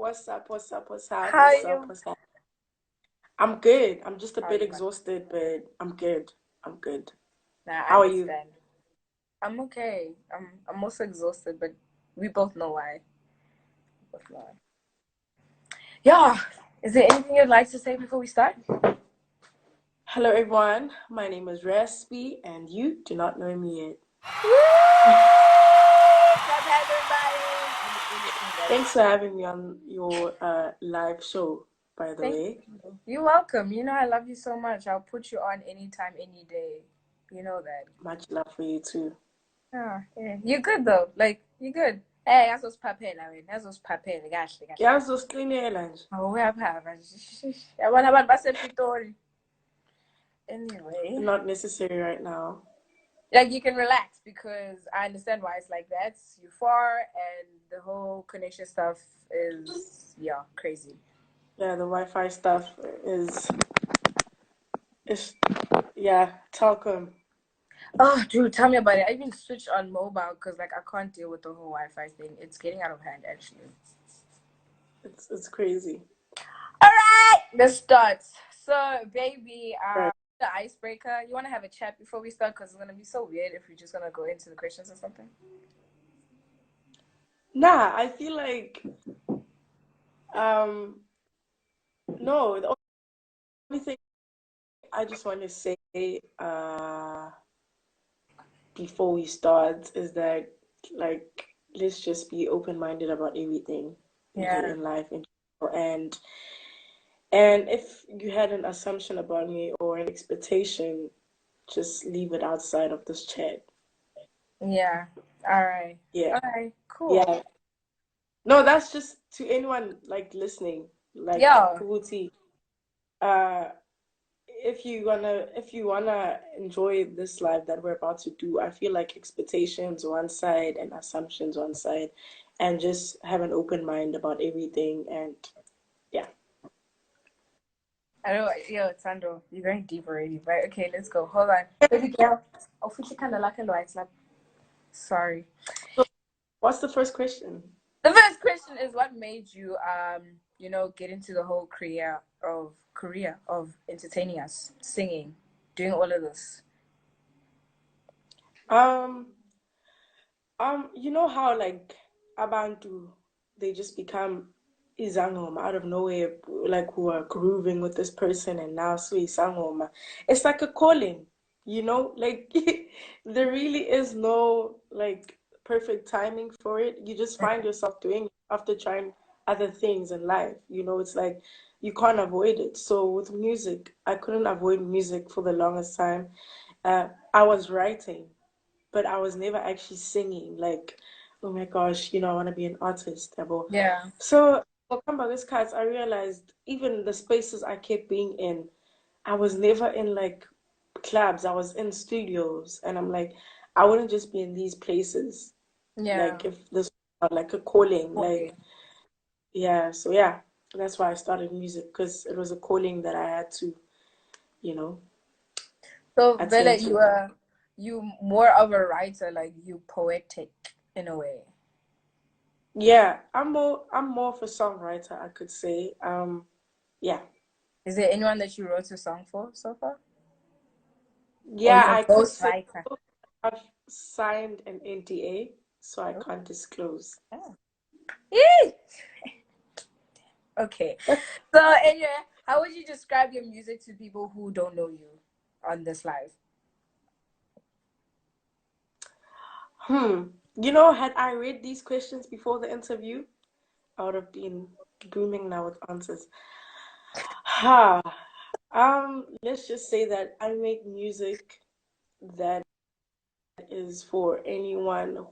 What's up? What's up? What's up? How are What's up? you? What's up? I'm good. I'm just a How are bit you, man? exhausted, but I'm good. I'm good. Nah, I How are you? understand. I'm okay. I'm also exhausted, but we both know why. We both know why. Yeah. Is there anything you'd like to say before we start? Hello, everyone. My name is Raspy, and you do not know me yet. Woo! Clap hands, everybody. Thanks for having me on your live show, by the Thank way. you. You're welcome. You know I love you so much. I'll put you on anytime, any day. You know that. Much love for you too. Yeah. You're good though. Like you're good. Hey, yazosphaphela wena. Yazosphaphela kahle kahle. Ngiyazosiqinela nje. Oh, uyaphapha. Yabona abantu basePitori. Anyway, Not necessary right now. like you can relax because I understand why it's like that. You're far and the whole connection stuff is crazy. Yeah, the Wi-Fi stuff is yeah, Telkom. Oh, dude, tell me about it. I even switched on mobile because like I can't deal with the whole Wi-Fi thing. It's getting out of hand actually. It's crazy. All right, let's start. So, baby, Right. the icebreaker. You want to have a chat before we start because it's gonna be so weird if we're just gonna go into the questions or something. Nah, I feel like um no, the only thing I just want to say before we start is that like let's just be open-minded about everything Yeah. in life in general. And if you had an assumption about me or an expectation, just leave it outside of this chat. Yeah. All right. Yeah. All right. Cool. Yeah. No, that's just to anyone like listening, like Yeah. Puhuti. Uh if you wanna enjoy this life that we're about to do, I feel like expectations one side and assumptions one side, and just have an open mind about everything. And yeah, I know, yo, Sandro, you're going deep already, right? Okay, let's go. Hold on. Baby girl. Oh, futhi kind of like a light slap. Sorry. so what's the first question? The first question is what made you get into the whole career of entertaining us, singing, doing all of this. um you know how like abantu, they just become izangoma out of nowhere, like who are grooving with this person, and now so izangoma. It's like a calling, like there really is no like perfect timing for it. You just find yourself doing it after trying other things in life. It's like you can't avoid it. So with music, I couldn't avoid music for the longest time. I was writing, but I was never actually singing. Like, oh my gosh, I want to be an artist. Yabo. Yeah. So, for Kamba's Cats, I realized even the spaces I kept being in, I was never in like clubs. I was in studios, and I'm like, I wouldn't just be in these places. Yeah. Like, if this was like a calling, Okay. like, yeah. So, yeah, that's why I started music, because it was a calling that I had to, you know, So, Bella, attend you to. are you more of a writer, like you poetic in a way. Yeah, I'm more of a songwriter, I could say. Yeah. Is there anyone that you wrote a song for so far? Or Yeah, you're a I could ghost say writer? I've signed an NDA, so I Oh, can't disclose. yeah. Yee! Okay. So, anyway, how would you describe your music to people who don't know you on this live? Had I read these questions before the interview, I would have been booming now with answers. Ha. Let's just say that I make music that is for anyone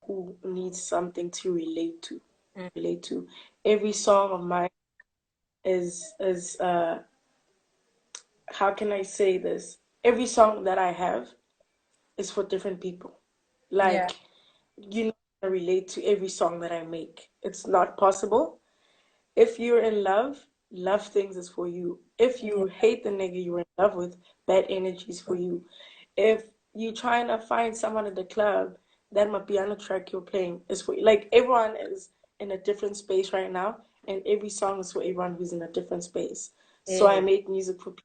who needs something to relate to. Mm. Relate to. Every song of mine is how can I say this? Every song that I have is for different people. Yeah. Like, you not gonna relate to every song that I make. It's not possible. If you're in love, love things is for you. If Yeah. you hate the nigga you're in love with, bad energy is for you. If you trying to find someone at the club, then my piano track you're playing is for you. Like, everyone is in a different space right now, and every song is for everyone who's in a different space. So I Eh. make music for people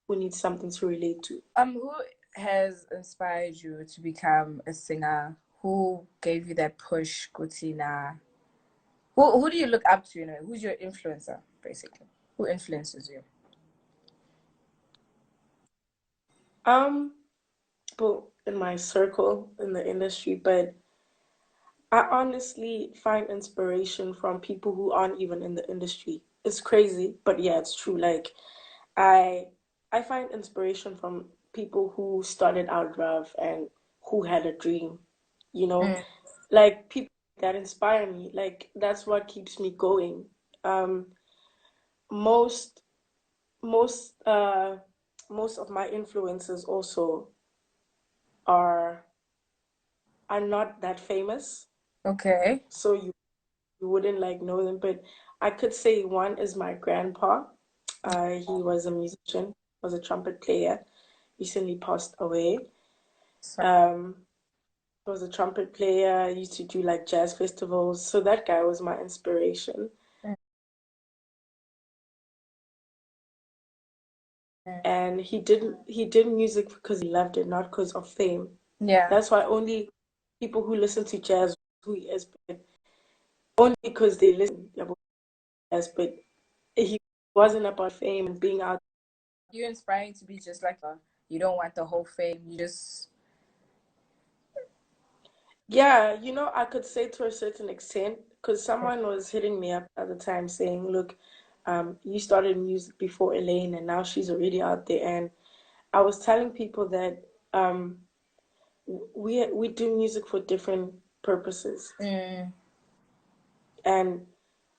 who need something to relate to. Who has inspired you to become a singer? Who gave you that push, Gutina? Who do you look up to? You know, who's your influencer, basically? Who influences you? Um, People in my circle in the industry, but I honestly find inspiration from people who aren't even in the industry. It's crazy, but yeah, it's true. Like I I find inspiration from people who started out rough and who had a dream, you know? Mm. Like people that inspire me. Like that's what keeps me going. Um most most most of my influences also are are not that famous. Okay. So you wouldn't like know them, but I could say one is my grandpa. He was a musician, was a trumpet player, recently passed away. So, Um, he was a trumpet player, used to do like jazz festivals. So that guy was my inspiration. mm, mm. And he did music because he loved it, not because of fame. Yeah. That's why only people who listen to jazz know who he is, but only because they listen to jazz, but he wasn't about fame and being out. You inspiring to be just like you don't want the whole fame. You just Yeah, I could say to a certain extent, because someone was hitting me up at the time saying, look, you started music before Elaine and now she's already out there. And I was telling people that we do music for different purposes. mm, And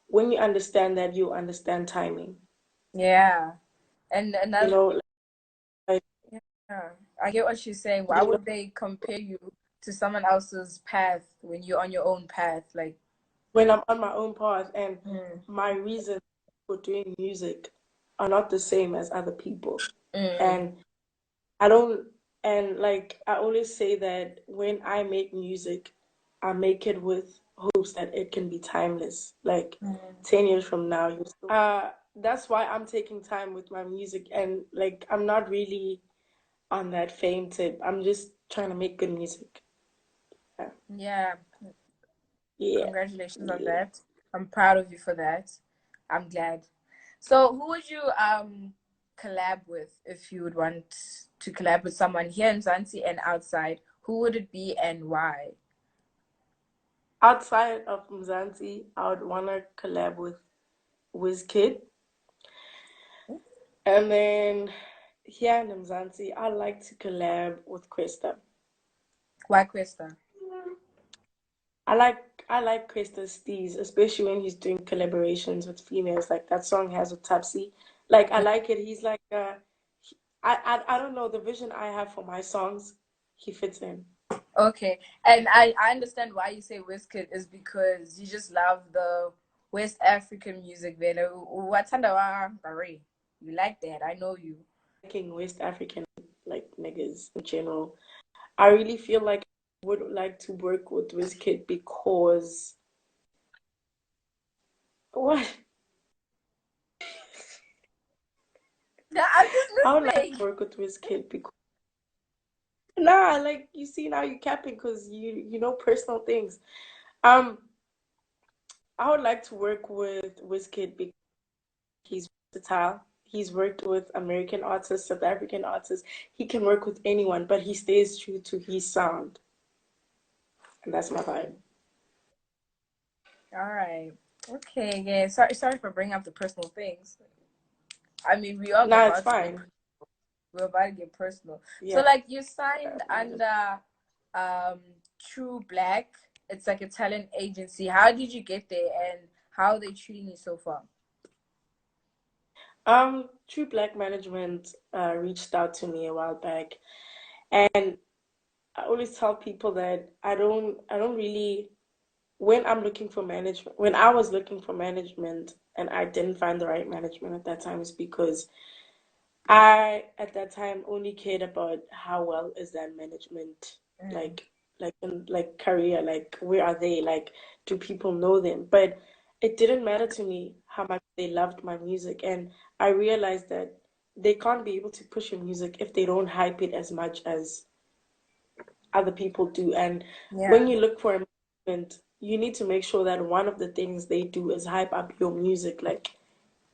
when you understand that, you understand timing. yeah. And You another know, like yeah, I get what she's saying. Why you know, would they compare you to someone else's path when you're on your own path? Like, when I'm on my own path and mm, my reasons for doing music are not the same as other people. mm, And I don't, and like I always say that when I make music, I make it with hopes that it can be timeless. Like mm. 10 years from now, you still. That's why I'm taking time with my music and like I'm not really on that fame tip. I'm just trying to make good music. Yeah. Yeah, Yeah. congratulations on Yeah. that. I'm proud of you for that. I'm glad. So, who would you collab with if you would want to collab with someone here in Zanzi and outside? Who would it be and why? Outside of Mzansi, I would want to collab with Wizkid. And then here in Mzansi, I like to collab with Krista. Why Questa? I like Krista's steez, especially when he's doing collaborations with females. Like that song he has with Tupsi. Like I like it. He's like I don't know the vision I have for my songs. He fits in. Okay, and I understand why you say Wizkid is because you just love the West African music. Watsanda wa Barre. You like that? I know you. Liking West African like niggas in general. I really feel like I would like to work with Wizkid because what? No, I'm just I would like listening. to work with Wizkid because nah, like you see now you capping because you know personal things. Um, I would like to work with Wizkid because he's versatile. He's worked with American artists, South African artists. He can work with anyone, but he stays true to his sound, and that's my vibe. All right. Okay. Yeah. Sorry for bringing up the personal things. I mean, we are Nah, it's about to get fine. we're about to get personal. So, Yeah, like, you signed man. under um True Black. It's like a talent agency. How did you get there, and how are they treating you so far? True Black Management reached out to me a while back, and I always tell people that I don't really when I'm looking for management, when I was looking for management and I didn't find the right management at that time is because I at that time only cared about how well is that management Mm. like in like career, like where are they? Like do people know them? But it didn't matter to me how much they loved my music. And I realized that they can't be able to push your music if they don't hype it as much as other people do. And when Yeah. you look for a movement, you need to make sure that one of the things they do is hype up your music. Like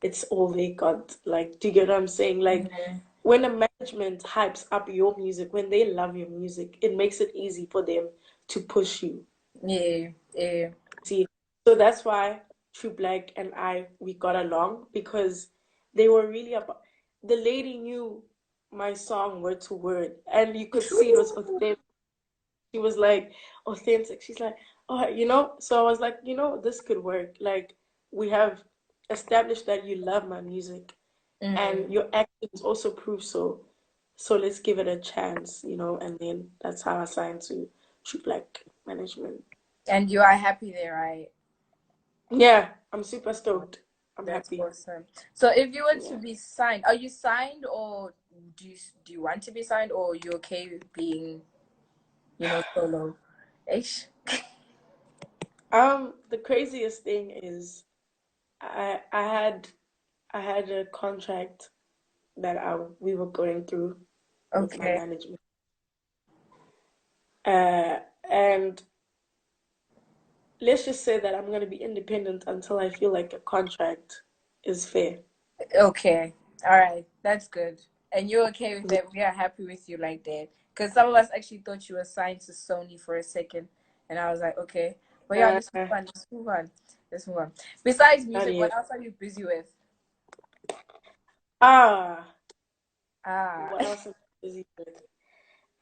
it's all they got. Like, do you get what I'm saying? Like Mhm. when a management hypes up your music, when they love your music, it makes it easy for them to push you. Yeah, yeah. See, so that's why True Black and I we got along because they were really about. The lady knew my song word to word, and you could see it was authentic. She was like authentic. She's like, oh, So I was like, this could work. Like we have established that you love my music, Mm. and your actions also prove so. So let's give it a chance. And then that's how I signed to True Black Management. And you are happy there, right? Yeah, I'm super stoked. I'm That's happy. awesome. So if you were to Yeah. be signed, are you signed or do you want to be signed or are you okay with being, solo? Ish. The craziest thing is I had a contract that we were going through with my Okay. management. And let's just say that I'm gonna be independent until I feel like a contract is fair. Okay. All right. That's good. And you're okay with Yeah. that? We are happy with you like that. Because some of us actually thought you were signed to Sony for a second. And I was like, okay. But yeah, let's move on. Let's move on. Let's move on. Besides Not music, what yet. else are you busy with? Ah, Ah, what else am I busy with?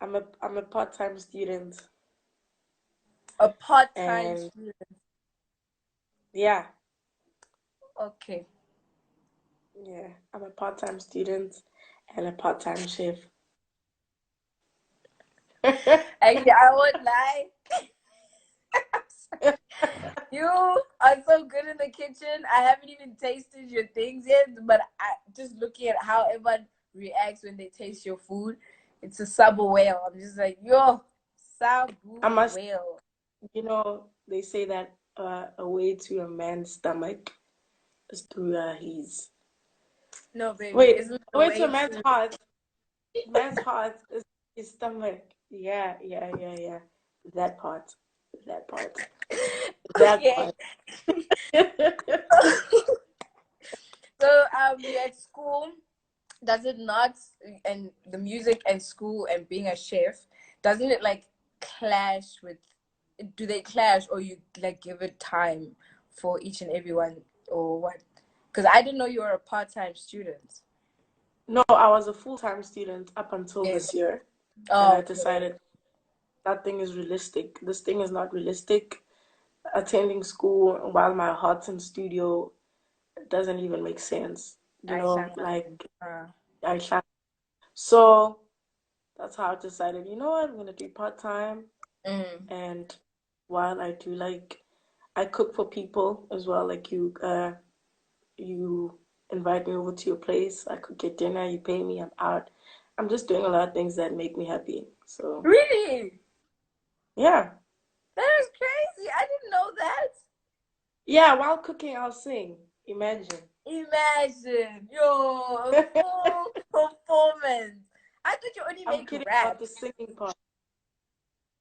I'm a part-time student, a part-time and student. yeah, Okay. yeah, I'm a part-time student and a part-time chef. Actually, I won't lie. You are so good in the kitchen. I haven't even tasted your things yet, but just looking at how everyone reacts when they taste your food, it's a Sabu whale. I'm just like, yo, I Sabu must, whale. they say that a way to a man's stomach is through No, baby, wait, isn't a the way to a way man's to. heart. Man's heart is his stomach. Yeah, yeah, yeah, yeah. That part. That part. That Okay. part. So, you're at school. Does it not, and the music and school and being a chef, doesn't it like clash with, do they clash or you like give it time for each and everyone or what? Because I didn't know you were a part-time student. No, I was a full-time student up until Yeah. this year, and Oh, I okay. decided that thing is realistic. This thing is not realistic. Attending school while my heart's in studio doesn't even make sense. I shall. Like Uh, I can't. So that's how I decided, I'm gonna do part-time, mm. and while I do I cook for people as well. Like you invite me over to your place, I cook your dinner, you pay me, I'm out. I'm just doing a lot of things that make me happy. So Really? yeah. That is crazy. I didn't know that. Yeah, while cooking I'll sing. Imagine. Imagine, yo, a full performance. I thought you only I'm make kidding about the raps. singing part.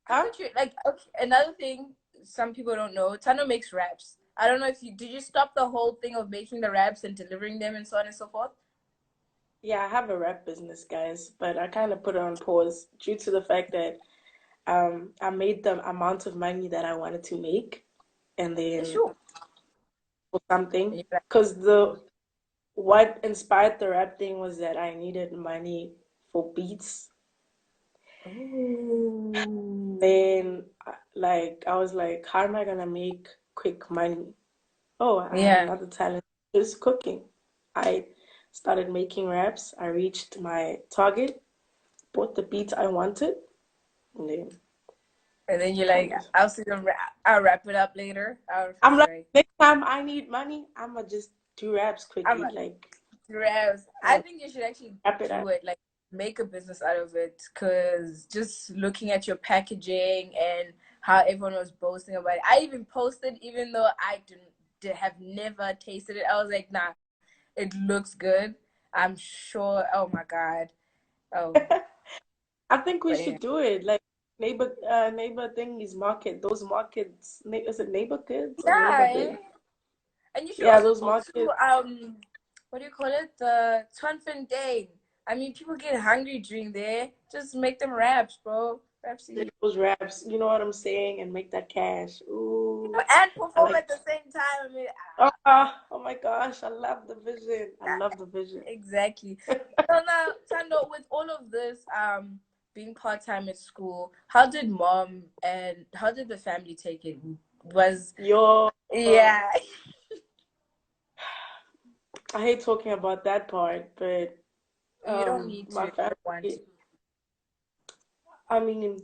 I Huh? thought you like okay. Another thing some people don't know, Tano makes raps. I don't know if you did you stop the whole thing of making the raps and delivering them and so on and so forth? Yeah, I have a rap business, guys, but I kind of put it on pause due to the fact that I made the amount of money that I wanted to make, and Yeah, then sure. for something, And you're like, because the what inspired the rap thing was that I needed money for beats. ooh. Then, I was like, how am I gonna make quick money? Oh, I have Yeah. another talent, just cooking. I started making raps. I reached my target, bought the beats I wanted, and then And then you're time like, was. I'll wrap it up later. I'm like, Sorry. next time I need money, I'ma just do raps I'm quickly. Like, Gross. I I'll think you should actually wrap it do up. it, like make a business out of it. Cause just looking at your packaging and how everyone was boasting about it. I even posted, even though I have never tasted it. I was like, nah, it looks good. I'm sure. Oh my God. Oh, I think we but yeah. should do it. Like neighbor thingies market. Those markets. Is it neighbor kids or Yeah, neighbor eh? thing? And you should Yeah, also those go to markets. what do you call it? The Day. I mean, people get hungry during there. Just make them wraps, bro. Rapsy. Those raps. You know what I'm saying? And make that cash. Ooh, And I perform like. at the same time. I mean, Oh my gosh, I love the vision. I love the vision. exactly. So now, Tando, with all of this, being part time at school, how did mom and how did the family take it? Was Yo, yeah, I hate talking about that part, but you don't need to my if you don't want to. family. I mean,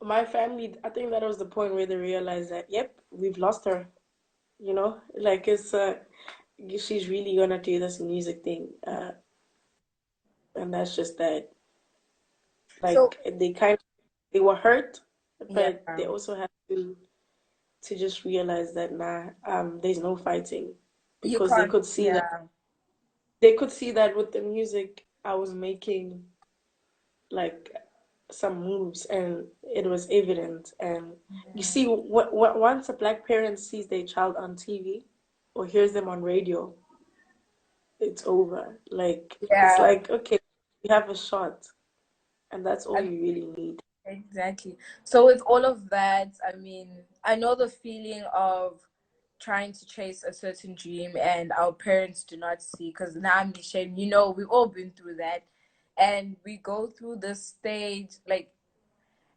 my family. I think that was the point where they realized that, yep, we've lost her. You know, like she's really gonna do this music thing, and that's just that. So Like they were hurt, yeah, but they also had to just realize that nah, there's no fighting you because can't. Yeah, they could see that with the music I was making, like some moves, and it was evident. And you see, once a black parent sees their child on TV or hears them on radio, it's over. Like it's yeah. like okay, you have a shot, and that's all I you really need. Exactly. So with all of that, I mean, I know the feeling of trying to chase a certain dream and our parents do not see because now I'm ashamed. You know, we've all been through that. And we go through this stage like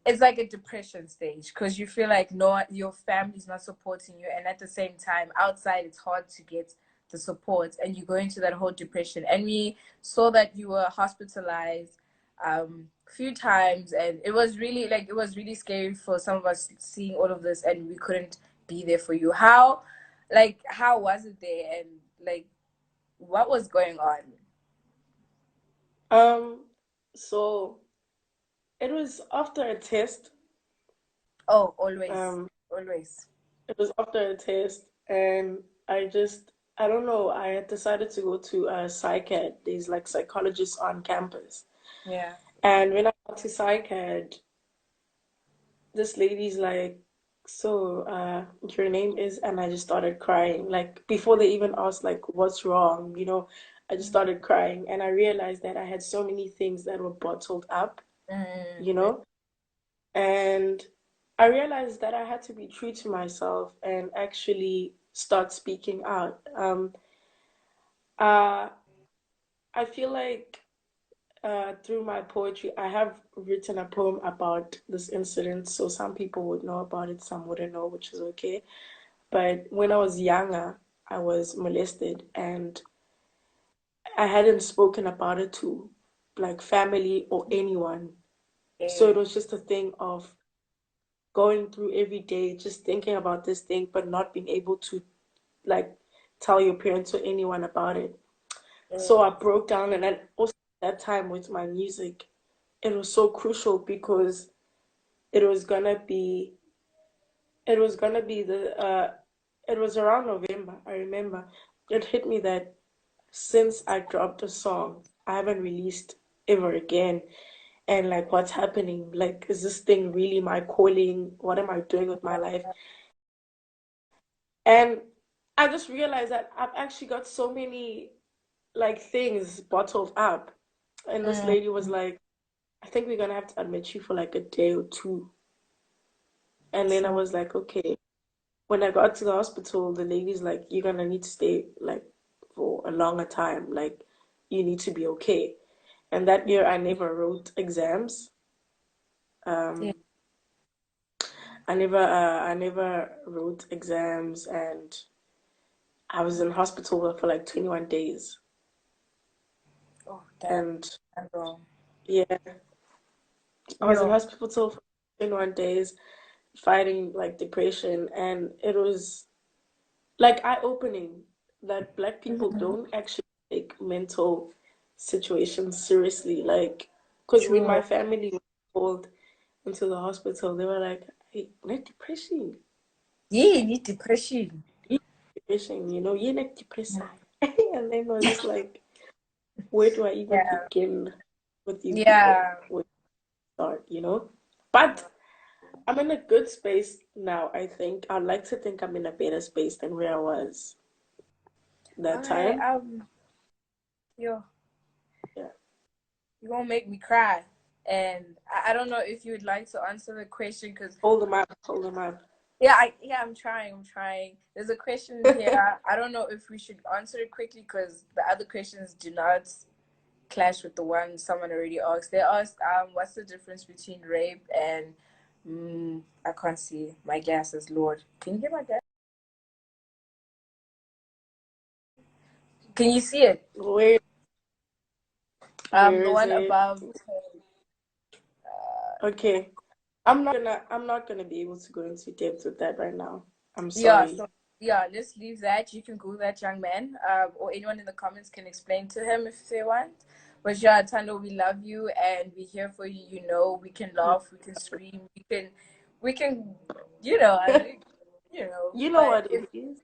it's like a depression stage because you feel like no your family's not supporting you and at the same time outside it's hard to get the support and you go into that whole depression and we saw that you were hospitalized a few times and it was really scary for some of us seeing all of this and we couldn't be there for you. How was it there and like what was going on? Um, so it was after a test. Oh, always, Um, always. it was after a test, and I don't know. I had decided to go to a psych ed. There's like psychologists on campus, Yeah. and when I got to psych ed, this lady's like, "So, your name is," and I just started crying. Like before they even asked, like, "What's wrong?" I just started crying, and I realized that I had so many things that were bottled up, you Mm, know, and I realized that I had to be true to myself and actually start speaking out. Uh, I feel like through my poetry, I have written a poem about this incident, so some people would know about it, some wouldn't know, which is okay. But when I was younger, I was molested, and I hadn't spoken about it to like family or anyone. So it okay. was just a thing of going through every day, just thinking about this thing, but not being able to like tell your parents or anyone about it. So I Mm, broke down, and then also that time with my music, it was so crucial because it was gonna be it was gonna be it was around November, I remember. It hit me that since I dropped a song, I haven't released ever again. And like what's happening? Like, is this thing really my calling? What am I doing with my life? And I just realized that I've actually got so many like things bottled up. And this mm, lady was like, I think we're gonna have to admit you for like a day or two. And then I true. was like, okay. When I got to the hospital, the lady's like, you're gonna need to stay like for a longer time. Like, you need to be okay. And that year, I never wrote exams. Yeah. Um, I never wrote exams, and I was in hospital for like 21 days. Oh, damn. And I know. yeah, I was in Yo. hospital for 21 days fighting like depression, and it was like eye-opening that black people Mhm. don't actually take mental situations seriously. Like, because when my True. family was called into the hospital, they were like, "Hey, not depression." Yeah, you need depression. wishing, you like depressed. And then I was just like, where do I even Yeah. begin with these people? Yeah. Where do I start? But I'm in a good space now, I think. I'd like to think I'm in a better space than where I was that Okay. time. Yo, Yeah. you're gonna make me cry. And I don't know if you would like to answer the question because Hold them up, hold them up. I'm trying. There's a question here. I don't know if we should answer it quickly because the other questions do not clash with the one someone already asked. They asked, what's the difference between rape and I can't see my glasses, Lord. Can you get my glasses? Can you see it? Where The is one it? above. Okay. I'm not gonna be able to go into depth with that right now. I'm Yeah, sorry. so yeah, let's leave that. You can Google that young man, or anyone in the comments can explain to him if they want. But yeah, Tando, we love you and we're here for you. We can laugh, we can scream, we can, I think, You know But what if it is.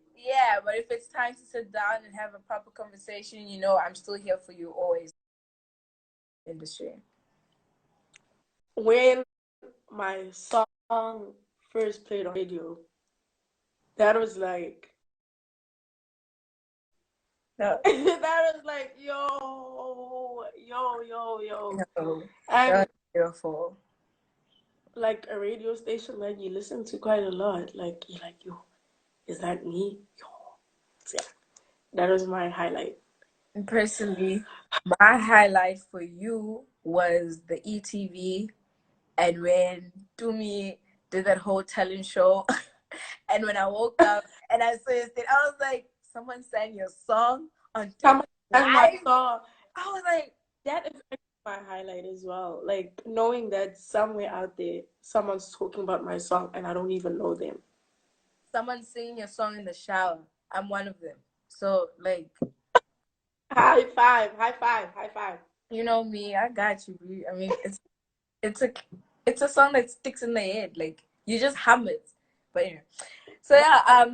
but if it's time to sit down and have a proper conversation, I'm still here for you always. Industry. When my song first played on radio, that was like No, that was like yo. no, And that's beautiful. like a radio station that you listen to quite a lot. Like you're like, yo, is that me? Yo. So, yeah, that was my highlight. Personally, my highlight for you was the ETV and when Tumi did that whole talent show. And when I woke up and I saw it, I was like, someone sang your song on Tumi Someone sang my Live? song. I was like, That is my highlight as well. Like knowing that somewhere out there someone's talking about my song and I don't even know them. someone singing your song in the shower. I'm one of them. So, like, High five, high five, high five. you know me, I got you, B. I mean, it's a it's a song that sticks in the head. Like, you just hum it. But anyway. So yeah,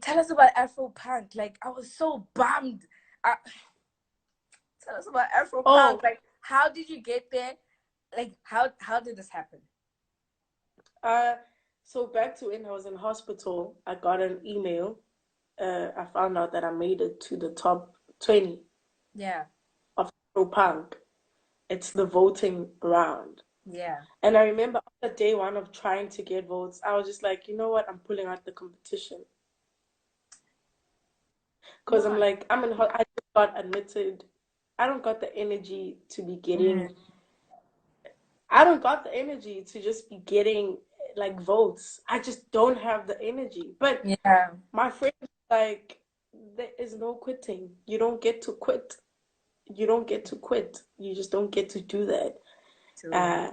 tell us about Afro Punk. Like, I was so bummed. Tell us about Afro Punk. Oh, Like, how did you get there? Like, how did this happen? uh, so back to when I was in hospital, I got an email. I found out that I made it to the top 20 Yeah, of Afro Punk. It's the voting round. yeah. And I remember after day one of trying to get votes, I was just like, you know what? I'm pulling out the competition. Because I'm Why? like, I just got admitted. I don't got the energy to be Mm, getting, I don't got the energy to just be getting like votes. I just don't have the energy. But yeah. my friend was like, there is no quitting. You don't get to quit. You don't get to quit. You just don't get to do that. True. Uh,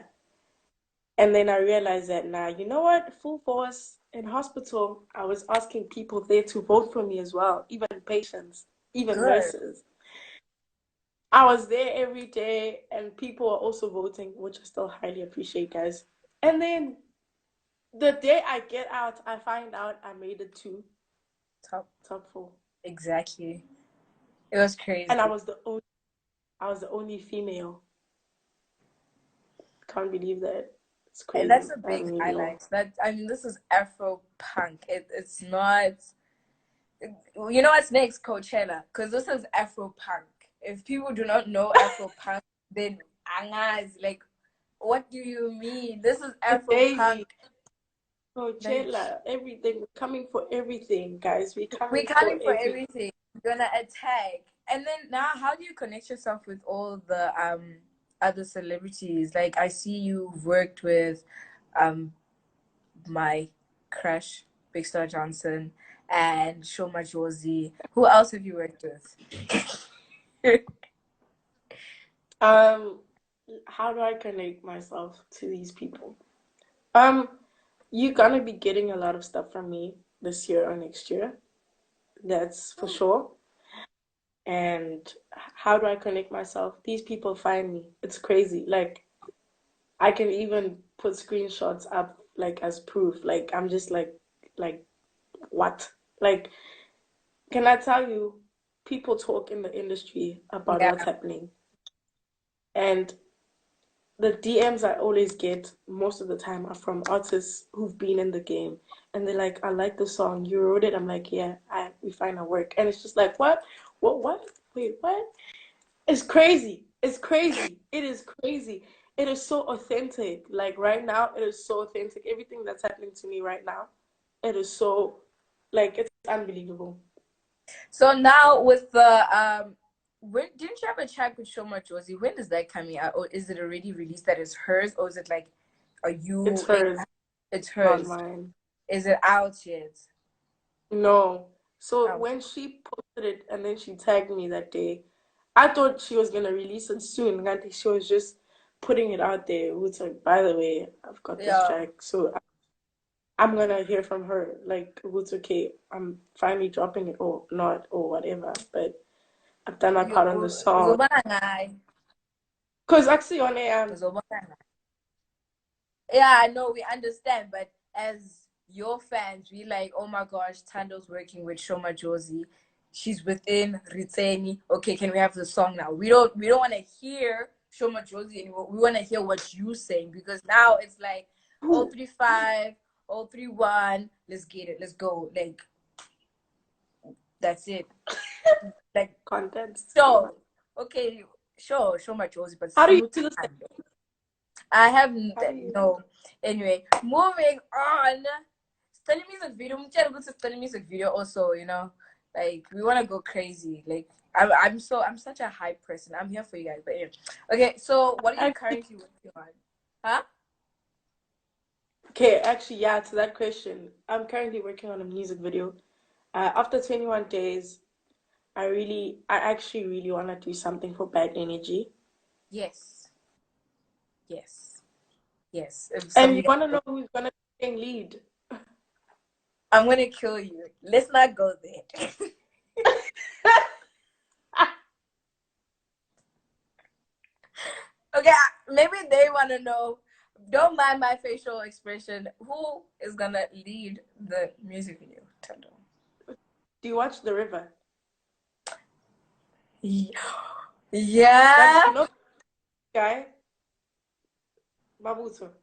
and then I realized that now, you know what? Full force in hospital, I was asking people there to vote for me as well, even patients, even Good. nurses. I was there every day, and people are also voting, which I still highly appreciate, guys. And then the day I get out, I find out I made it to Top. top four, Exactly. It was and crazy. I was the only female. Can't believe that. It's And crazy. that's a I big mean, highlight. This is Afro Punk. It's not. You know what's next, Coachella? Because this is Afro Punk. If people do not know Afro Punk, then Anga is like, what do you mean? This is the Afro baby, Punk. Like, Coachella, everything. We're coming for everything, guys. We're we're coming for coming for everything. everything. We're gonna attack. And then now, how do you connect yourself with all the other celebrities? Like, I see you've worked with um my crush, Big Star Johnson, and Shoma Josie. Who else have you worked with? Um, how do I connect myself to these people? Um, you're gonna be getting a lot of stuff from me this year or next year. That's for sure. And how do I connect myself? These people find me. It's crazy. Like I can even put screenshots up like as proof. Like I'm just like what? Like, can I tell you, people talk in the industry about Yeah. what's happening, and the DMs I always get most of the time are from artists who've been in the game, and they're like, "I like the song you wrote it." I'm like, "Yeah, we find our work," and it's just like, "What? What? Wait, what?" It's crazy. It's crazy. It is crazy. It is so authentic. Like right now, it is so authentic. Everything that's happening to me right now, it is so, like, it's unbelievable. So now with the when didn't you have a track with Shoma Josie? When is that coming out? Or is it already released that is hers? Or is it like are It's you hers, it's not hers? mine. Is it out yet? No. So Oh, when she posted it and then she tagged me that day, I thought she was gonna release it soon. I think she was just putting it out there. It was like, by the way, I've got this yeah. track, so I'm gonna hear from her. Like, it's okay. I'm finally dropping it or not or whatever. But I've done my part on the song. Uzobona ngai. Cause actually on Uzobona ngai. Yeah, I know we understand, but as your fans, we like, oh my gosh, Tando's working with Shoma Josie. She's within Ritseni. Okay, can we have the song now? We don't want to hear Shoma Josie anymore. We want to hear what you saying because now it's like 035, 031, let's get it, let's go. Like that's it. Like content. sure. Okay, sure, Shoma Josie, but How do you salute feel? Tando. I have How do you? no. Anyway, moving on. Study music video. I'm to study music video also. Like we want to go crazy. Like I'm such a hype person. I'm here for you guys. But anyway, okay. So what are you Actually, currently working on? Huh? okay, actually, yeah. To that question, I'm currently working on a music video. After 21 days, I actually really want to do something for bad energy. Yes, yes, yes. If And you something, want to know who's gonna be playing lead? I'm gonna kill you. Let's not go there. Okay, maybe they want to know. Don't mind my facial expression. Who is gonna lead the music video, Tando? Do you watch The River? That Yeah. guy, Babuto.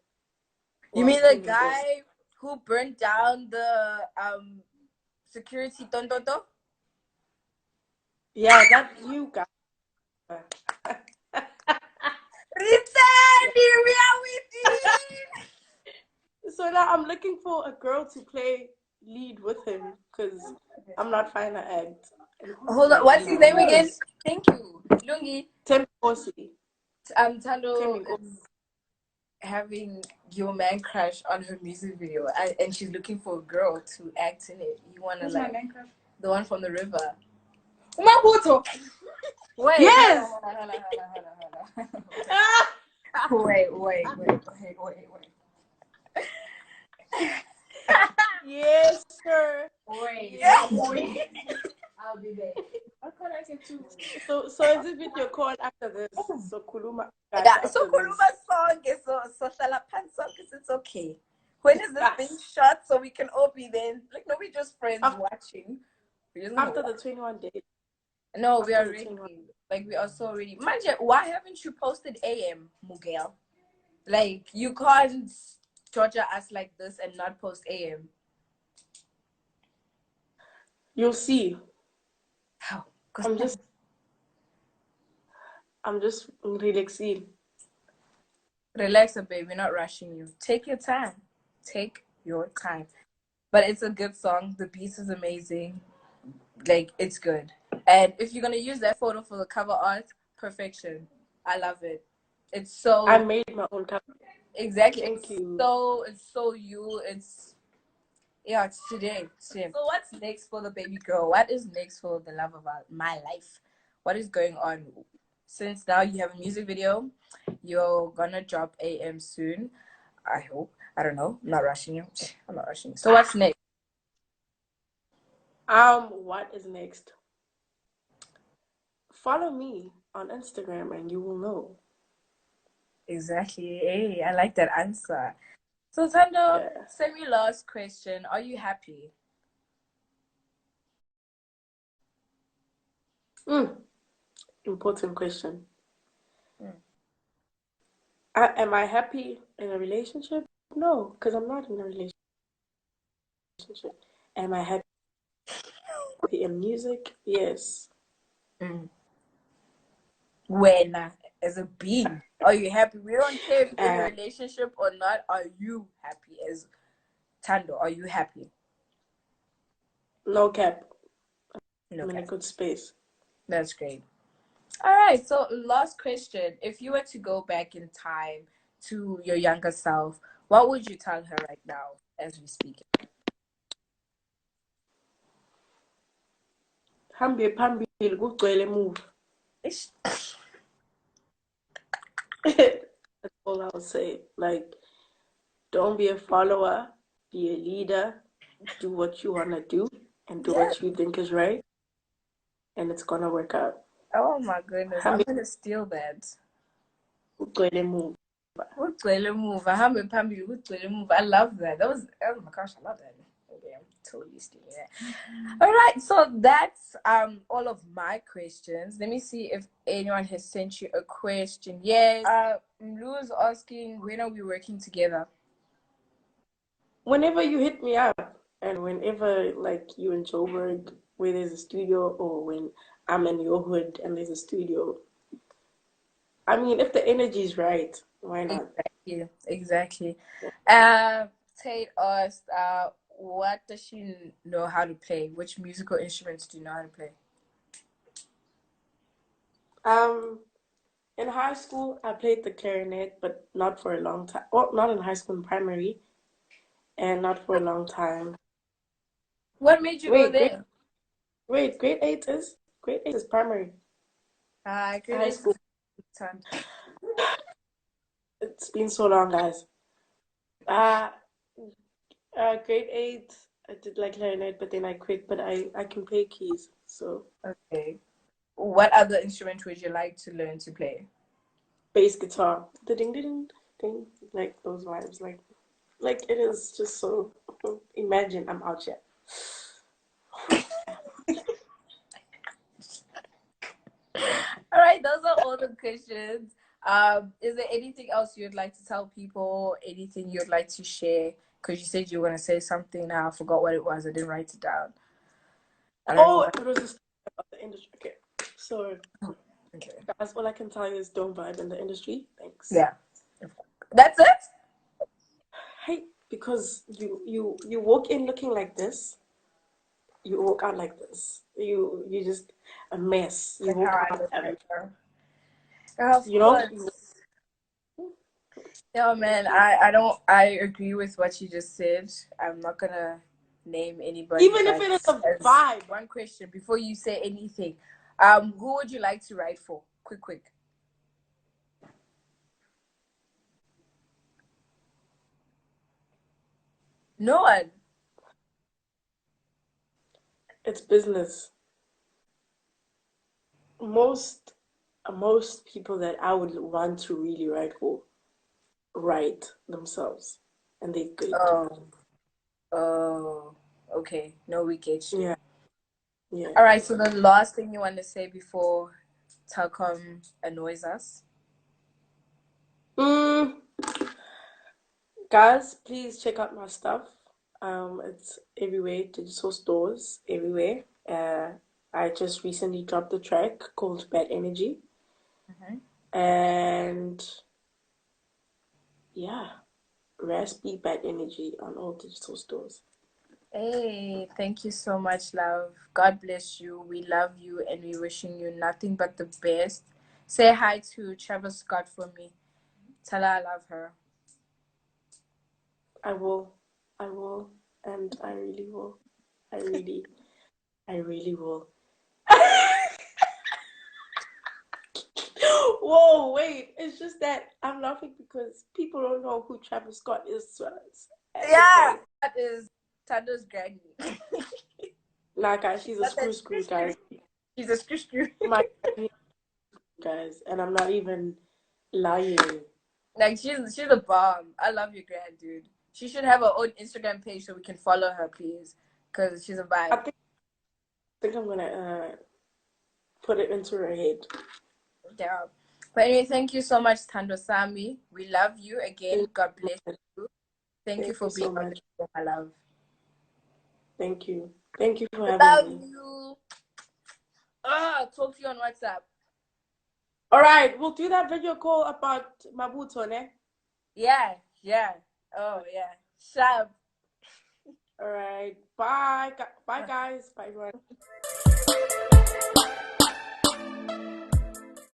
You Well, I'm mean the calling him boss. guy who burned down the security tontoto? Yeah, that you guy. Return, here we are with you. So now I'm looking for a girl to play lead with him because I'm not fine to act. And who's Hold on, that what's his name guy? again? Thank you, Lungi. Temposi. Tando Temingo. is having your man crush on her music video, and she's looking for a girl to act in it. You wanna like the one from the river? Umabuto. Wait, Yes. hold on. Ah! Wait. Yes, sir. Wait. Yes. I'll be there. So is this video called after this? So Kuluma guys Yeah, so after Kuluma this. song is so Shalapan song is it's okay. When is this thing Discuss. shot so we can all be there? Like no, we just friends After, watching. We're just gonna after watch. the 21 days. No, we After are the ready. 21. Like we are so ready. Manje, why haven't you posted AM, Miguel? Like you can't torture us like this and not post AM. You'll see. How? Because I'm just I'm just relaxing. relax a bit. We're not rushing you. Take your time. Take your time. But it's a good song. The beat is amazing. Like it's good. And if you're gonna use that photo for the cover art, perfection. I love it. It's I so made my own cover. exactly. Thank you. It's so you. It's yeah. It's today. It's today. So what's next for the baby girl? What is next for the love of my life? What is going on? Since now you have a music video, you're gonna drop AM soon. I hope. I don't know. I'm not rushing you. I'm not rushing you. So what's next? What is next? Follow me on Instagram and you will know. Exactly. Hey, I like that answer. So Tando, Yeah. semi last question. Are you happy? Mm, important question. Mm. Am I happy in a relationship? No, because I'm not in a relationship. Am I happy in music? Yes. Mm. When, as a being, are you happy? We don't care if you're in a Uh, relationship or not. Are you happy as Tando? Are you happy? no cap. No, I'm in a okay. good space. That's great. All right. So, last question. If you were to go back in time to your younger self, what would you tell her right now as we speak? Hambi phambili kugcwele emuva. Ish. That's all I'll say. Like, don't be a follower, be a leader, do what you want to do, and do Yeah. what you think is right, and it's gonna work out. Oh my goodness. I'm Hambi gonna steal that. kugcwele emuva. Kugcwele move. Ahambe phambili kugcwele move. I love that. That was, oh my gosh, I love that. Okay, I'm totally stealing that. All right, so that's all of my questions. Let me see if anyone has sent you a question. Yes. Mlu is asking, when are we working together? Whenever you hit me up, and whenever like you in Joburg, where there's a studio, or when I'm in your hood and there's a studio. I mean, if the energy is right, why not? Exactly, exactly. Tate asked, what does she know how to play? Which musical instruments do you know how to play? Um, in high school, I played the clarinet, but not for a long time. Well, not in high school, in primary, and not for a long time. What made you go Wait, grade, there? wait, grade 8 is primary. Grade High eight school. is time. It's been so long, guys. Uh, grade 8, I did like clarinet, but then I quit. But I can play keys, so Okay. What other instrument would you like to learn to play? bass guitar, the ding ding ding, like those vibes, like it is just so. Imagine I'm out here. All right, those are all the questions. Is there anything else you'd like to tell people? Anything you'd like to share? Because you said you were gonna say something. Now I forgot what it was. I didn't write it down. I don't know Oh, what. it was just about the industry. Okay, so Oh, okay. guys, all I can tell you is don't vibe in the industry. Thanks. Yeah. That's it. Hey, because you walk in looking like this, you walk out like this. You just a mess. You Like how walk I out look right now. Of you know. course. Yeah, man. I don't. I agree with what you just said. I'm not gonna name anybody, Even if but it is a as vibe, one question before you say anything, who would you like to write for? Quick, quick. No one. it's business. Most most people that I would want to really write for write themselves, and they're good. Oh, oh. Okay. No, we get you. Yeah, yeah. All right. So the last thing you want to say before Telcom annoys us? Mm, guys, please check out my stuff. It's everywhere, digital stores everywhere. I just recently dropped a track called Bad Energy, Mm-hmm. and yeah, Raspy Bad Energy on all digital stores. Hey, thank you so much, love. God bless you. We love you and we wishing you nothing but the best. Say hi to Travis Scott for me. Tell her I love her. I will, I will, and I really will. I really, I really will. Whoa, wait. It's just that I'm laughing because people don't know who Travis Scott is to us. Yeah, Okay. that is Tando's granny. Nah, guys, she's a Not screw that screw, guys. she's a screw screw. My granny, guys, and I'm not even lying. Like she's a bomb. I love your grand, dude. She should have her own Instagram page so we can follow her, please. Cause she's a I vibe. think I'm gonna put it into her head. Yeah. But anyway, thank you so much, Tandosami. We love you again. Thank God bless you. Thank you thank for you being so on the much. show, my love. Thank you. Thank you for having Love me. you. Oh, talk to you on WhatsApp. All right, we'll do that video call about Mabuto, ne? Yeah, yeah. Oh, yeah. Sharp. All right. Bye. Bye, guys. Bye, everyone.